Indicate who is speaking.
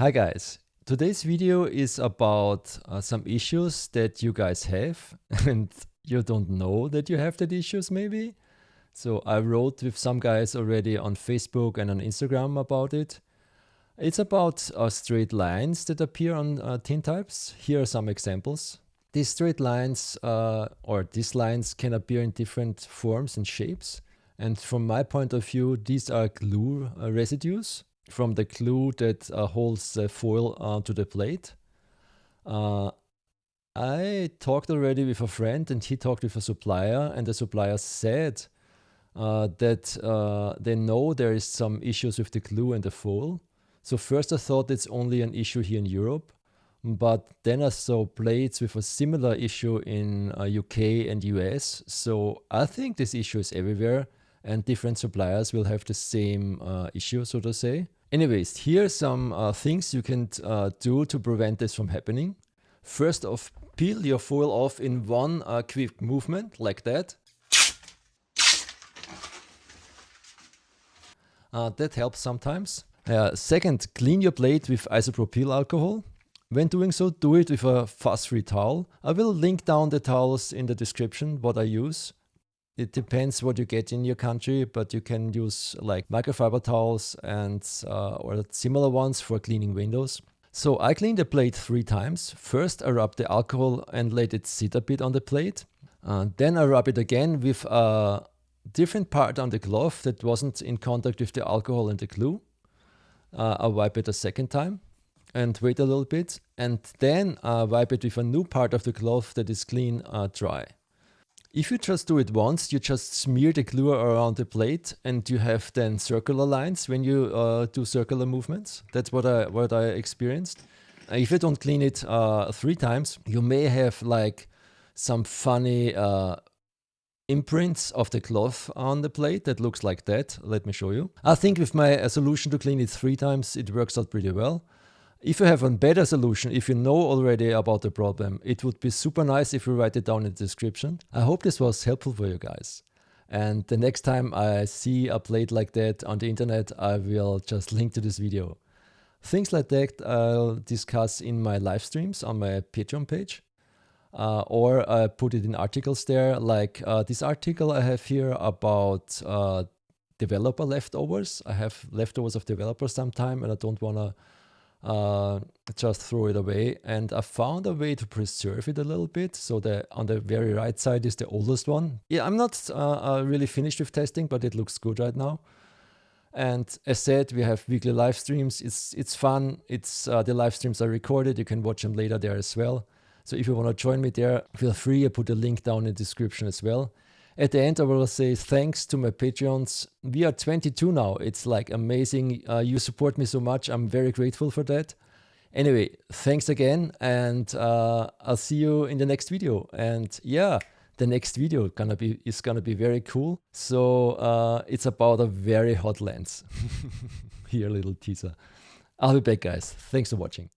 Speaker 1: Hi guys, today's video is about some issues that you guys have and you don't know that you have that issues maybe. So I wrote with some guys already on Facebook and on Instagram about it. It's about straight lines that appear on Tintypes. Here are some examples. These straight lines or these lines can appear in different forms and shapes. And from my point of view, these are glue residues from the glue that holds the foil to the plate. I talked already with a friend and he talked with a supplier, and the supplier said that they know there is some issues with the glue and the foil. So first I thought it's only an issue here in Europe, but then I saw plates with a similar issue in UK and US. So I think this issue is everywhere and different suppliers will have the same issue, so to say. Anyways, here are some things you can do to prevent this from happening. First off, peel your foil off in one quick movement, like that. That helps sometimes. Second, clean your plate with isopropyl alcohol. When doing so, do it with a fuss-free towel. I will link down the towels in the description, what I use. It depends what you get in your country, but you can use like microfiber towels and or similar ones for cleaning windows. So I clean the plate 3 times. First I rub the alcohol and let it sit a bit on the plate. Then I rub it again with a different part on the cloth that wasn't in contact with the alcohol and the glue. I wipe it a second time and wait a little bit, and then wipe it with a new part of the cloth that is clean dry. If you just do it once, you just smear the glue around the plate and you have then circular lines when you do circular movements. That's what I experienced. If you don't clean it 3 times, you may have like some funny imprints of the cloth on the plate that looks like that. Let me show you. I think with my solution to clean it 3 times, it works out pretty well. If you have a better solution, if you know already about the problem, it would be super nice if you write it down in the description. I hope this was helpful for you guys. And the next time I see a plate like that on the internet, I will just link to this video. Things like that I'll discuss in my live streams on my Patreon page. Or I put it in articles there, like this article I have here about developer leftovers. I have leftovers of developers sometime and I don't want to just throw it away, and I found a way to preserve it a little bit. So on the very right side is the oldest one. Yeah, I'm not really finished with testing, but it looks good right now. And as said, we have weekly live streams. It's fun. The live streams are recorded. You can watch them later there as well. So if you want to join me there, feel free. I put a link down in the description as well. At the end, I will say thanks to my Patreons. We are 22 now. It's like amazing. You support me so much. I'm very grateful for that. Anyway, thanks again. And I'll see you in the next video. And yeah, the next video is gonna be very cool. So it's about a very hot lens. Here, a little teaser. I'll be back, guys. Thanks for watching.